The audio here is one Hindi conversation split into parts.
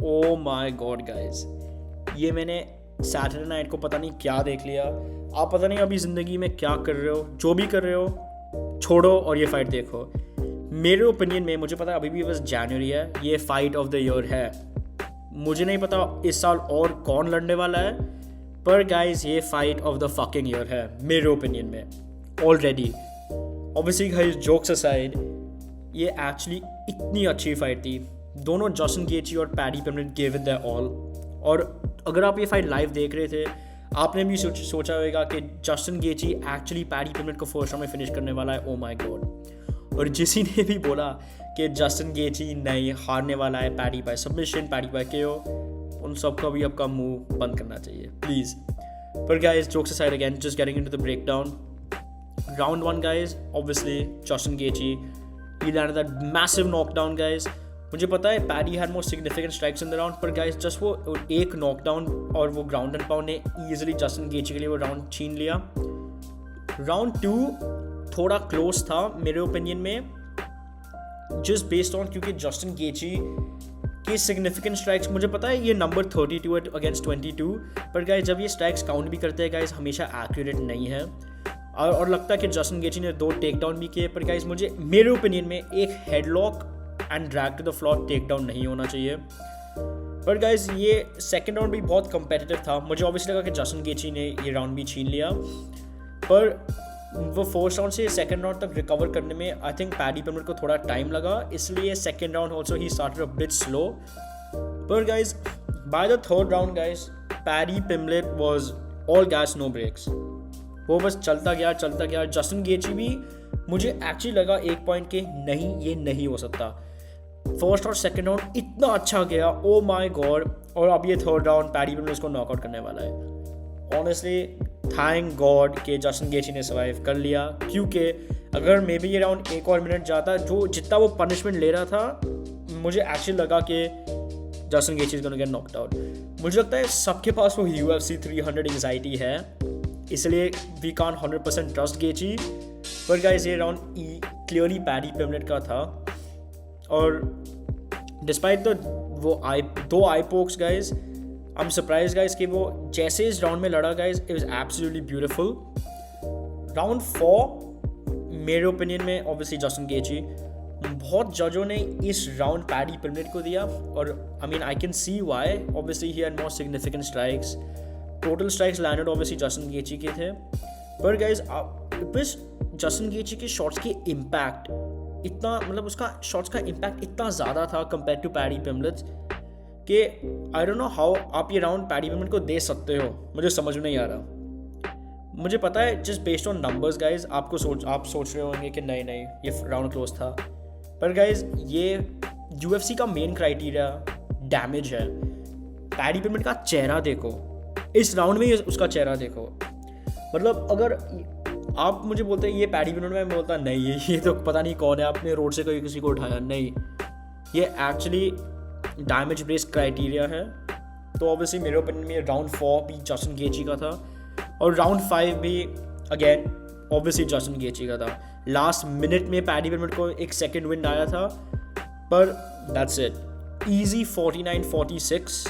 ओ माय गॉड गाइस, ये मैंने सैटरडे नाइट को पता नहीं क्या देख लिया। आप पता नहीं अभी ज़िंदगी में क्या कर रहे हो, जो भी कर रहे हो छोड़ो और ये फाइट देखो। मेरे ओपिनियन में, मुझे पता है अभी भी बस जनवरी है, ये फाइट ऑफ द ईयर है। मुझे नहीं पता इस साल और कौन लड़ने वाला है, पर गाइस ये fight of the fucking year है मेरे ओपिनियन में already. Obviously guys, jokes aside, ये एक्चुअली इतनी अच्छी फाइट थी। दोनों जस्टिन गेची और Paddy Pimblett give it their all. और अगर आप ये फाइट लाइव देख रहे थे, आपने भी सोचा होगा कि जस्टिन गेची एक्चुअली पैडी पिमलेट को फर्स्ट राउंड में फिनिश करने वाला है। Oh my God. और जिसी ने भी बोला कि जस्टिन गेची नहीं हारने वाला है Paddy by submission, Paddy by KO, उन सबका भी आपका मुंह बंद करना चाहिए प्लीज़। पर guys, jokes aside again, just getting into the breakdown. Round 1 guys, obviously Justin Gaethje, he landed that massive knockdown guys. मुझे पता है paddy had more significant strikes in the round, पर guys just वो एक knockdown और वो ground and pound ने easily Justin Gaethje के लिए वो round छीन लिया। Round 2 थोड़ा close था मेरे opinion में, just based on क्योंकि Justin Gaethje की significant strikes, मुझे पता है ये number 32 against 22, पर guys जब ये strikes count भी करते हैं guys हमेशा accurate नहीं है। और लगता है कि जस्टिन गेची ने 2 टेक डाउन भी किए, पर गाइस मुझे मेरे ओपिनियन में एक headlock and drag to the floor take down नहीं होना चाहिए। पर गाइस ये सेकंड राउंड भी बहुत कंपेटिटिव था। मुझे ऑब्वियसली लगा कि जस्टिन गेची ने ये राउंड भी छीन लिया, पर वो फर्स्ट राउंड से सेकंड राउंड तक रिकवर करने में आई थिंक पैडी पिमलेट को थोड़ा टाइम लगा, इसलिए second round also he started a bit slow. पर guys by the third round guys, Paddy Pimblett was all gas no brakes. वो बस चलता गया। जस्टिन गेची भी मुझे एक्चुअली लगा एक पॉइंट के नहीं, ये नहीं हो सकता। फर्स्ट और सेकंड राउंड इतना अच्छा गया, ओ माय गॉड। और अब ये थर्ड राउंड पैडी पिमलेट उसको नॉकआउट करने वाला है। ऑनेस्टली थैंक गॉड कि जस्टिन गेची ने सर्वाइव कर लिया, क्योंकि अगर मे बी ये राउंड एक और मिनट जाता, जो जितना वो पनिशमेंट ले रहा था, मुझे एक्चुअली लगा कि Justin गेची is gonna get knocked out. मुझे लगता है सबके पास वो UFC 300 एंजाइटी है, इसलिए वी कांट 100% ट्रस्ट गेची। पर गाइस ये राउंड क्लियरली पैडी पिमलेट का था। और डिस्पाइट द वो दो eye pokes guys, I am surprise guys कि वो जैसे इस राउंड में लड़ा गाइस, it was absolutely beautiful. Round 4 मेरे ओपिनियन में ऑब्वियसली जस्टिन गेची, बहुत जजों ने इस राउंड पैडी पिमलेट को दिया, और I mean I can see why. Obviously he had more significant strikes, total strikes landed obviously Justin गेची के थे। पर गाइज बस जस्टिन गेची के शॉट्स की इम्पैक्ट इतना, मतलब उसका शॉट्स का इम्पैक्ट इतना ज़्यादा था कंपेयर टू पैडी पिमलेट कि आई डोंट नो हाउ आप ये राउंड पैडी पिमलेट को दे सकते हो, मुझे समझ में नहीं आ रहा। मुझे पता है just based on numbers guys आप सोच रहे होंगे कि नहीं ये राउंड क्लोज था, पर गाइज ये UFC का मेन क्राइटेरिया डैमेज है। पैडी पिमलेट का चेहरा देखो, इस राउंड में उसका चेहरा देखो। मतलब अगर आप मुझे बोलते हैं ये पैडी पिमलेट में, मैं बोलता नहीं ये तो पता नहीं कौन है, आपने रोड से कोई किसी को उठाया, नहीं, ये एक्चुअली डैमेज बेस्ड क्राइटेरिया है। तो ऑब्वियसली मेरे ओपिनियन में राउंड 4 भी जस्टिन गेची का था, और राउंड 5 भी अगेन ऑब्वियसली जस्टिन गेची का था। लास्ट मिनट में पैडी पिमलेट को एक सेकेंड विन आया था, पर दैट्स इट, ईजी 49-46।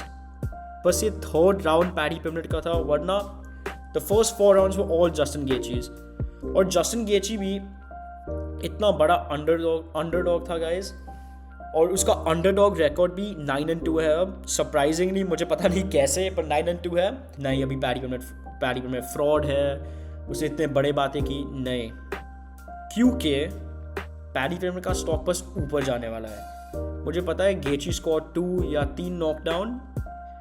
बस ये थर्ड राउंड पैडी पिमलेट का था, वरना the first 4 rounds were all Justin Gaethje's. और जस्टिन गेची भी इतना बड़ा अंडरडॉग था गाइज, और उसका अंडरडॉग रिकॉर्ड भी 9-2 है अब, सरप्राइजिंगली। मुझे पता नहीं कैसे, पर 9-2 है। नहीं, अभी पैडी पिमलेट फ्रॉड है, उसने इतने बड़े बातें की, नहीं, क्योंकि पैडी पिमलेट का स्टॉक बस ऊपर जाने वाला है। मुझे पता है गेची स्कोर 2 या 3 नॉकडाउन,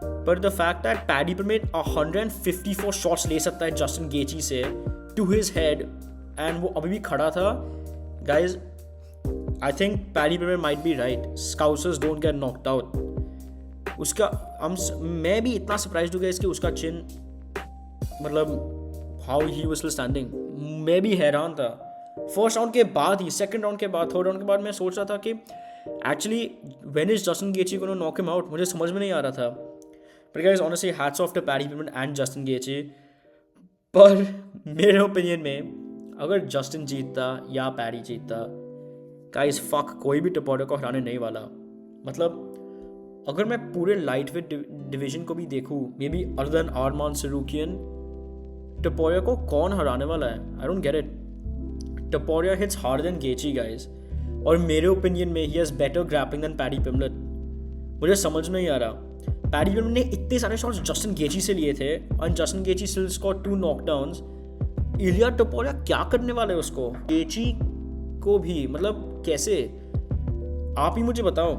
पर the fact that paddy Pimblett 154 shots ले सकता है जस्टिन गेची से टू हिज हेड, एंड वो अभी भी खड़ा था guys, I think Paddy Pimblett might be right, scousers don't get knocked out. उसका मैं भी इतना सरप्राइज हूँ कि उसका चिन, मतलब how he was still standing, मैं भी हैरान था। फर्स्ट राउंड के बाद ही, सेकंड राउंड के बाद, थर्ड राउंड के बाद मैं सोच रहा था कि actually when is Justin Gaethje gonna knock him out, मुझे समझ में नहीं आ रहा था। पर guys honestly hats off to Paddy Pimblett and Justin Gaethje. पर मेरे ओपिनियन में अगर जस्टिन जीतता या पैडी जीतता, गाइस फक, कोई भी टपोरो को हराने नहीं वाला। मतलब अगर मैं पूरे लाइट वेट डिवीजन को भी देखूँ, maybe other than Arman Tsarukyan, Topuria को कौन हराने वाला है? I don't get it. Topuria hits harder than Gaethje guys, और मेरे ओपिनियन में he has better grappling than Paddy Pimblett. मुझे समझ नहीं आ रहा. पैडी पिमलेट ने इतने सारे शॉट्स जस्टिन गेची से लिए थे और जस्टिन गेची स्टिल स्कोर 2 नॉकडाउन्स. इलिया टपोरिया क्या करने वाले उसको? गेची को भी मतलब कैसे? आप ही मुझे बताओ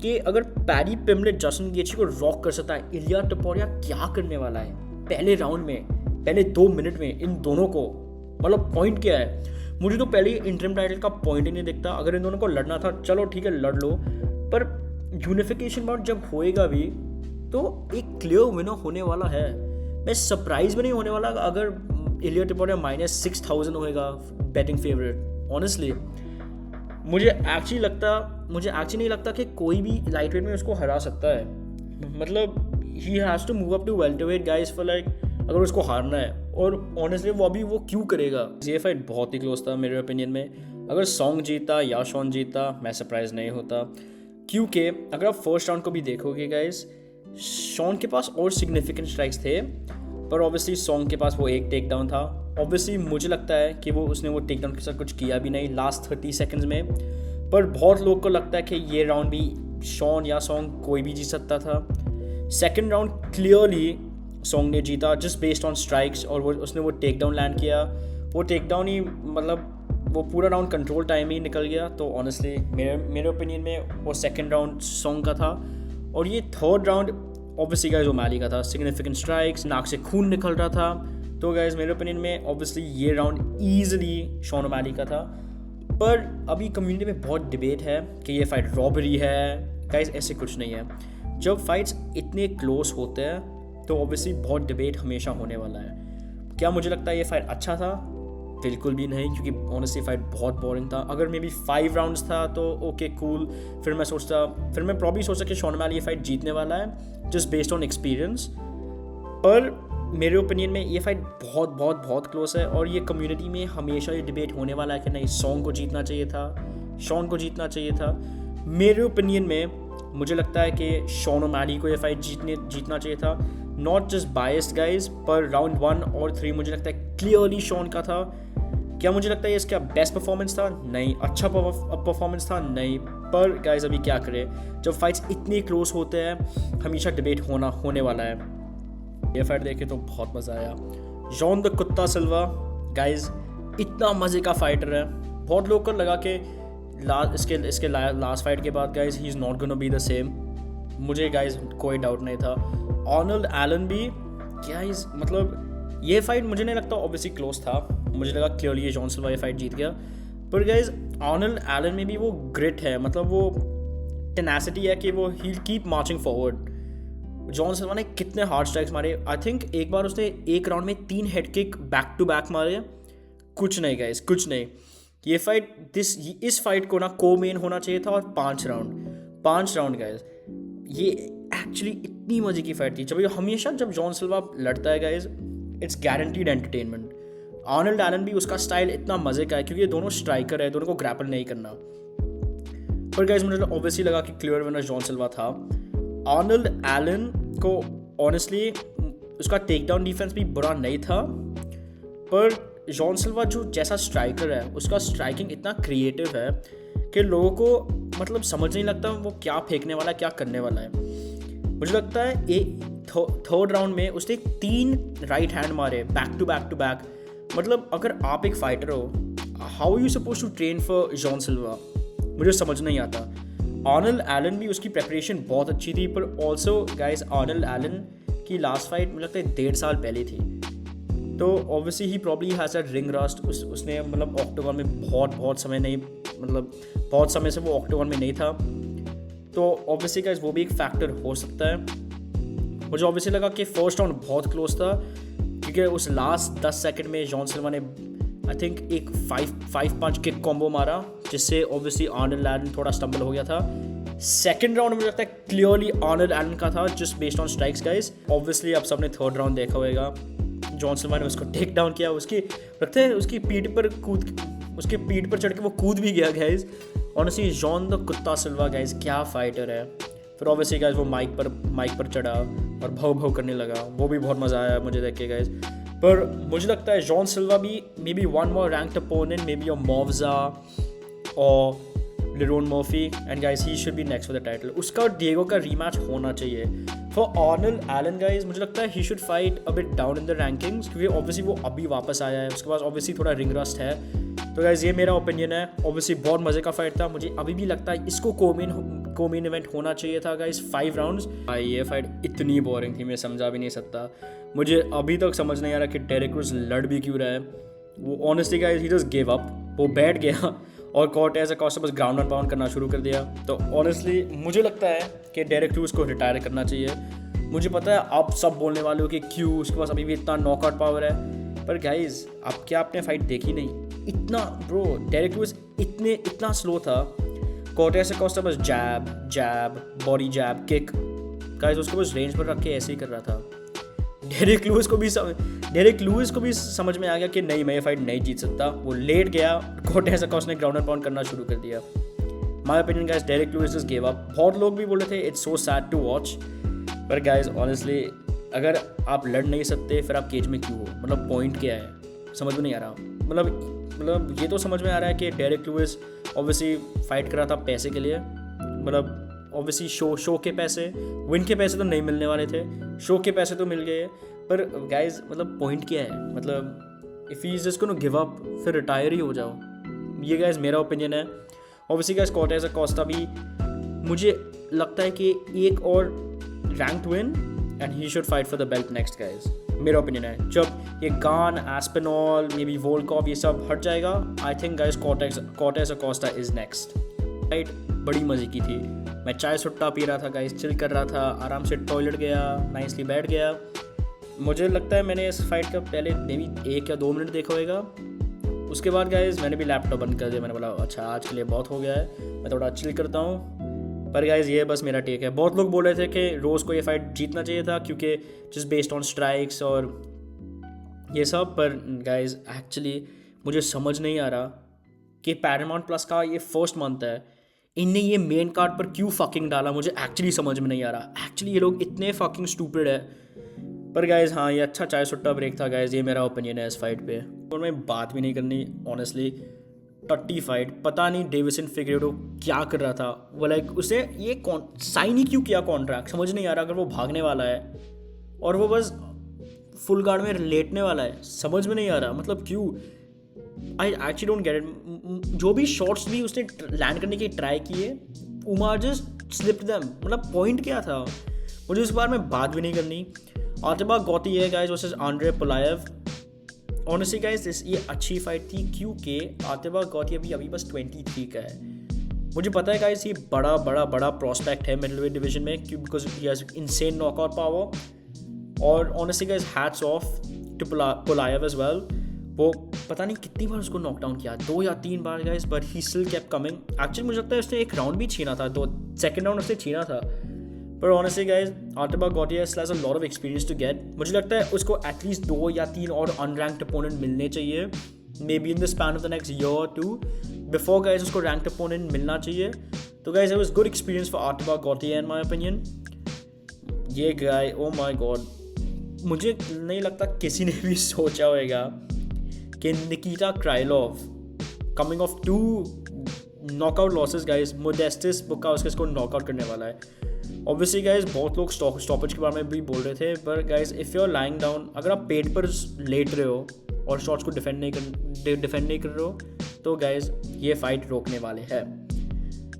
कि अगर पैडी पिमलेट जस्टिन गेची को रॉक कर सकता है, इलिया टपोरिया क्या करने वाला है पहले राउंड में, पहले 2 मिनट में इन दोनों को? मतलब पॉइंट क्या है? मुझे तो पहले इंटरिम टाइटल का पॉइंट ही नहीं दिखता. अगर इन दोनों को लड़ना था चलो ठीक है लड़ लो, पर यूनिफिकेशन बाउट जब होएगा भी तो एक क्लियर विनर होने वाला है. मैं सरप्राइज भी नहीं होने वाला अगर इलिया टपोरिया -6000 होएगा बैटिंग फेवरेट. ऑनेस्टली मुझे एक्चुअली नहीं लगता कि कोई भी लाइट वेट में उसको हरा सकता है. मतलब ही has to move up to welterweight guys for like, अगर उसको हारना है. और ऑनेस्टली वो अभी वो क्यों करेगा? ये फाइट बहुत ही क्लोज था मेरे ओपिनियन में. अगर सॉन्ग जीता या शॉन जीता मैं सरप्राइज नहीं होता, क्योंकि अगर आप फर्स्ट राउंड को भी देखोगे गाइस, शॉन के पास और सिग्निफिकेंट स्ट्राइक्स थे, पर ऑब्वियसली सॉन्ग के पास वो एक टेक डाउन था. ऑब्वियसली मुझे लगता है कि उसने वो टेक डाउन के साथ कुछ किया भी नहीं लास्ट 30 सेकेंड्स में. पर बहुत लोग को लगता है कि ये राउंड भी शॉन या सॉन्ग कोई भी जीत सकता था. सेकेंड राउंड क्लियरली सॉन्ग ने जीता जस्ट बेस्ड ऑन स्ट्राइक्स, और उसने वो टेक डाउन लैंड किया. वो टेक डाउन ही मतलब वो पूरा राउंड कंट्रोल टाइम ही निकल गया. तो ऑनेस्टली मेरे ओपिनियन में वो सेकेंड राउंड सॉन्ग का था. और ये third round obviously guys O'Malley का था. सिग्निफिकेंट स्ट्राइक्स, नाक से खून निकल रहा था. तो गाइस मेरे ओपिनियन में ऑब्वियसली ये राउंड ईजिली शॉन ओमैली का था. पर अभी कम्युनिटी में बहुत डिबेट है कि ये फाइट रॉबरी है. गाइस ऐसे कुछ नहीं है. जब फाइट्स इतने क्लोज होते हैं तो ऑब्वियसली बहुत डिबेट हमेशा होने वाला है. क्या मुझे लगता है ये फाइट अच्छा था? बिल्कुल भी नहीं, क्योंकि ऑनेस्टली फाइट बहुत बोरिंग था. अगर मे बी 5 राउंड्स था तो ओके कूल, फिर मैं प्रॉब्ली सोचता कि शॉन ओमैली ये फाइट जीतने वाला है जस्ट बेस्ड ऑन एक्सपीरियंस. पर मेरे ओपिनियन में ये फाइट बहुत बहुत बहुत क्लोज है. और ये कम्युनिटी में हमेशा ये डिबेट होने वाला है कि नहीं सॉन्ग को जीतना चाहिए था, शॉन को जीतना चाहिए था. मेरे ओपिनियन में मुझे लगता है कि शॉन ओमैली को ये फाइट जीतना चाहिए था. नॉट जस्ट बायस्ड गाइज, पर राउंड 1 और 3 मुझे लगता है क्लियरली शॉन का था. क्या मुझे लगता है ये इसका बेस्ट परफॉर्मेंस था? नहीं. अच्छा परफॉर्मेंस था? नहीं. पर गाइज अभी क्या करें, जब फाइट्स इतनी क्लोज होते हैं हमेशा डिबेट होने वाला है. ये फाइट देखे तो बहुत मज़ा आया. जॉन द कुत्ता सिल्वा गाइज इतना मज़े का फाइटर है. बहुत लोग को लगा कि इसके लास्ट फाइट के बाद guys he is not gonna be the same. मुझे गाइज कोई डाउट नहीं था. आर्नल्ड एलन भी गाइज मतलब ये फाइट मुझे नहीं लगता ऑब्वियसली क्लोज था. मुझे लगा क्लियरली ये जॉन सिल्वा ये फाइट जीत गया. पर गाइज आर्नल्ड एलन में भी वो ग्रिट है, मतलब वो टेनासिटी है कि वो ही कीप मार्चिंग फॉरवर्ड. जॉन सिल्वा ने कितने हार्ड स्ट्राइक्स मारे. आई थिंक एक बार उसने एक राउंड में 3 head kick back to back मारे. कुछ नहीं गाइज, कुछ नहीं. ये फाइट इस फाइट को ना को मेन होना चाहिए था. और 5 राउंड गाइज, ये एक्चुअली इतनी मजे की फाइट थी. जब जॉन सिल्वा लड़ता है guys it's guaranteed entertainment. Arnold Allen भी उसका स्टाइल इतना मजे का है क्योंकि ये दोनों स्ट्राइकर है, दोनों को ग्रैपल नहीं करना. पर गाइज मुझे ऑब्वियसली लगा कि क्लियर विनर जॉन सिल्वा था. आर्नल्ड एलन को ऑनेस्टली उसका टेक डाउन डिफेंस भी बुरा नहीं था, पर जॉन सिल्वा जो जैसा स्ट्राइकर है उसका स्ट्राइकिंग इतना क्रिएटिव है कि लोगों को मतलब समझ नहीं लगता वो क्या फेंकने वाला है, क्या करने वाला है. मुझे लगता है एक थर्ड राउंड में उसने 3 राइट हैंड मारे बैक टू बैक. मतलब अगर आप एक फाइटर हो, how you suppose to train for John Silva? मुझे समझ नहीं आता. आर्नल्ड एलन भी उसकी प्रेपरेशन बहुत अच्छी थी. पर ऑल्सो गाइज आर्नल्ड एलन की लास्ट फाइट मुझे लगता है 1.5 साल पहले थी. तो obviously he probably has a ring rust. उसने मतलब ऑक्टोगन में बहुत समय से वो ऑक्टोगन में नहीं था. तो ऑब्वियसली गाइज वो भी एक फैक्टर हो सकता है. मुझे ऑब्वियसली लगा कि फर्स्ट राउंड बहुत क्लोज था क्योंकि उस लास्ट 10 सेकंड में जॉन सिल्वा ने आई थिंक एक 5 किक कॉम्बो मारा जिससे ऑब्वियसली आर्नल्ड एलन थोड़ा स्टम्बल हो गया था. सेकंड राउंड मुझे लगता है क्लियरली आर्नल्ड एलन का था just based on strikes guys. Obviously आप सबने थर्ड राउंड देखा होगा. जॉन सिल्वा ने उसको टेक डाउन किया. उसकी पीठ पर चढ़ के वो कूद भी गया गाइज. ऑनेस्टली जॉन द कुत्ता सिल्वा गाइज क्या फाइटर है. फिर ऑब्वियसली गाइस वो माइक पर चढ़ा और भाव भाव करने लगा, वो भी बहुत मज़ा आया मुझे देख के गाइस। पर मुझे लगता है जॉन सिल्वा भी maybe one more ranked opponent, maybe Movsar और Lerone Murphy, and guys he should be next for the title. उसका और डिएगो का रीमैच होना चाहिए। फॉर आर्नल्ड एलन गाइस मुझे लगता है he should fight a bit down in the rankings, क्योंकि ऑब्वियसली वो अभी वापस आया है, उसके पास ऑब्वियसली थोड़ा रिंग रस्ट है। तो गाइस ये मेरा ओपिनियन है। ऑब्वियसली बहुत मज़े का फाइट था, मुझे अभी भी लगता है इसको कोमेन इवेंट होना चाहिए था गाइस, 5 राउंड्स। ये फाइट इतनी बोरिंग थी, मैं समझा भी नहीं सकता। मुझे अभी तक समझ नहीं आ रहा कि डेरेक क्रूज लड़ भी क्यों रहा है। वो honestly guys he just give up, वो बैठ गया और कॉर्टेज अकोस्टा बस ग्राउंड एंड पाउंड करना शुरू कर दिया। तो ऑनेस्टली मुझे लगता है कि डेरेक क्रूज को रिटायर करना चाहिए। मुझे पता है आप सब बोलने वाले हो कि क्यों, उसके पास अभी भी इतना नॉकआउट पावर है, पर गाइज आप क्या आपने फाइट देखी नहीं? इतना ब्रो डेरेक क्रूज इतना स्लो था। कॉर्टेज अकोस्टा बस जैब बॉडी जैब किक गाइज उसको बस रेंज पर रख के ऐसे ही कर रहा था। डेरेक लुइस को भी समझ में आ गया कि नहीं, मैं ये फाइट नहीं जीत सकता। वो लेट गया, कॉर्टेज अकोस्टा ने ग्राउंड एंड पाउंड करना शुरू कर दिया। My opinion guys, Derrick Lewis just give up. बहुत लोग भी बोल रहे थे it's so sad to watch, पर गाइस ऑनेस्टली अगर आप लड़ नहीं सकते फिर आप केज में क्यों हो? मतलब पॉइंट क्या है, समझ में नहीं आ रहा। मतलब ये तो समझ में आ रहा है कि डेरेक लुइस ऑब्वियसली फाइट कर रहा था पैसे के लिए, मतलब ऑब्वियसली शो के पैसे, विन के पैसे तो नहीं मिलने वाले थे, शो के पैसे तो मिल गए। पर गाइज मतलब पॉइंट क्या है? मतलब if he is just gonna give up फिर रिटायर ही हो जाओ। ये गाइज मेरा ओपिनियन है। ऑब्वियसली गाइज कॉर्टेज अकोस्टा भी मुझे लगता है कि एक और ranked win and he should fight for the belt next guys, मेरा ओपिनियन है। जब ये गान एस्पिनॉल मे बी वोल्कॉव ये सब हट जाएगा, I think guys Cortez Acosta is next. Fight बड़ी मज़े की थी। मैं चाय सुट्टा पी रहा था गाइस, चिल कर रहा था, आराम से टॉयलेट गया, नाइसली बैठ गया। मुझे लगता है मैंने इस फाइट का पहले मे बी 1 या 2 मिनट देखा होगा। उसके बाद गाइस मैंने भी लैपटॉप बंद कर दिया। मैंने बोला अच्छा आज के लिए बहुत हो गया है, मैं थोड़ा चिल करता हूँ। पर गाइस ये बस मेरा टेक है। बहुत लोग बोल रहे थे कि रोज़ को ये फाइट जीतना चाहिए था क्योंकि जस्ट बेस्ड ऑन स्ट्राइक्स और ये सब। पर गाइस एक्चुअली मुझे समझ नहीं आ रहा कि पैरामाउंट प्लस का ये फर्स्ट मंथ है, इनने ये मेन कार्ड पर क्यों फकिंग डाला, मुझे एक्चुअली समझ में नहीं आ रहा। एक्चुअली ये लोग इतने फकिंग स्टूपिड है। पर गाइज हाँ ये अच्छा चाय सुट्टा ब्रेक था गाइज, ये मेरा ओपिनियन है इस फाइट पे। और मैं बात भी नहीं करनी ऑनेस्टली, टट्टी फाइट, पता नहीं डेविसन फिगरेडो क्या कर रहा था। वो लाइक उसे ये साइन ही क्यों किया कॉन्ट्रैक्ट, समझ नहीं आ रहा। अगर वो भागने वाला है और वो बस फुल गार्ड में लेटने वाला है, समझ में नहीं आ रहा मतलब क्यों। I actually don't get it. जो भी शॉट्स भी उसने लैंड करने की ट्राई किए, उमार जस्ट स्लिप्ड देम, मतलब पॉइंट क्या था। मुझे इस बार में बात भी नहीं करनी। आतिबा गौती है guys versus Andrey Pulyaev. Honestly guys ये अच्छी फाइट थी क्योंकि आतिबा गौती अभी बस 23 का है। मुझे पता है गाइस ये बड़ा प्रोस्पेक्ट है मिडलवेट डिवीजन में, क्यों because he has insane knockout power. और honestly guys hats off to Pulyaev as well. वो पता नहीं कितनी बार उसको नॉकडाउन किया, 2 या 3 बार guys, but he still kept coming. Actually मुझे लगता है उसने एक राउंड भी छीना था, 2nd राउंड उसने छीना था। पर honestly guys Ateba Gautier has a lot of experience to get. मुझे लगता है उसको एटलीस्ट 2 या 3 और अनरैंक्ड अपोनेंट मिलने चाहिए, maybe in the span of the next year और 2 बिफोर गाइस उसको रैंक्ड अपोनेंट मिलना चाहिए। तो guys it was good experience for Ateba Gautier in my opinion. ये गाय ओ माय गॉड, मुझे नहीं लगता किसी ने भी सोचा होगा कि Nikita Krylov coming off 2 knockout losses guys, Modestas Bukauskas को नॉकआउट करने वाला है। ऑब्वियसली गाइस बहुत लोग स्टॉपेज के बारे में भी बोल रहे थे, पर guys if you are lying down, अगर आप पेट पर लेट रहे हो और शॉट्स को डिफेंड नहीं कर रहे हो, तो गाइस ये फाइट रोकने वाले हैं।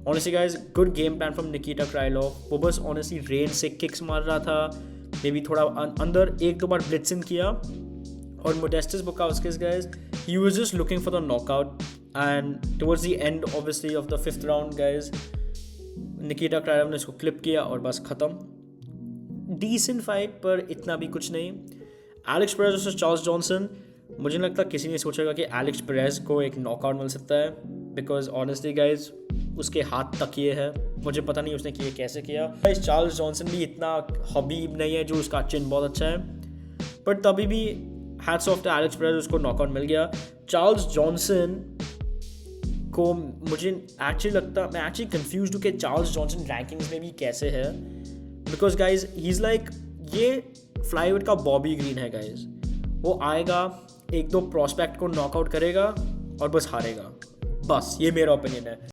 Honestly guys good game plan from Nikita Krylov. वो बस ऑनेस्टली रेंज से किक्स मार रहा था, मे बी थोड़ा अंदर 1-2 बार ब्लिट्सिंग किया। और Modestas Bukauskas guys, he was just looking for the knockout, and towards the end obviously of the 5th round guys, Nikita क्राइलोव ने इसको क्लिप किया और बस ख़त्म। डिसेंट फाइट पर इतना भी कुछ नहीं। Alex Perez versus Charles Johnson, मुझे नहीं लगता किसी ने सोचेगा कि एलेक्स पेरेज को एक नॉकआउट मिल सकता है, बिकॉज ऑनेस्टली गाइज उसके हाथ तक ये है, मुझे पता नहीं उसने ये कैसे किया। चार्ल्स जॉनसन भी इतना हबीब नहीं है जो उसका चिन बहुत अच्छा है, पर तभी भी hats off to Alex Perez, उसको नॉकआउट मिल गया। चार्ल्स जॉनसन को मुझे एक्चुअली लगता, मैं एक्चुअली कंफ्यूज हूँ कि चार्ल्स जॉनसन रैंकिंग्स में भी कैसे है, because guys he is like, ये फ्लाईवेट का बॉबी ग्रीन है गाइज। वो आएगा, एक दो प्रॉस्पेक्ट को नॉकआउट करेगा और बस हारेगा, बस ये मेरा ओपिनियन है।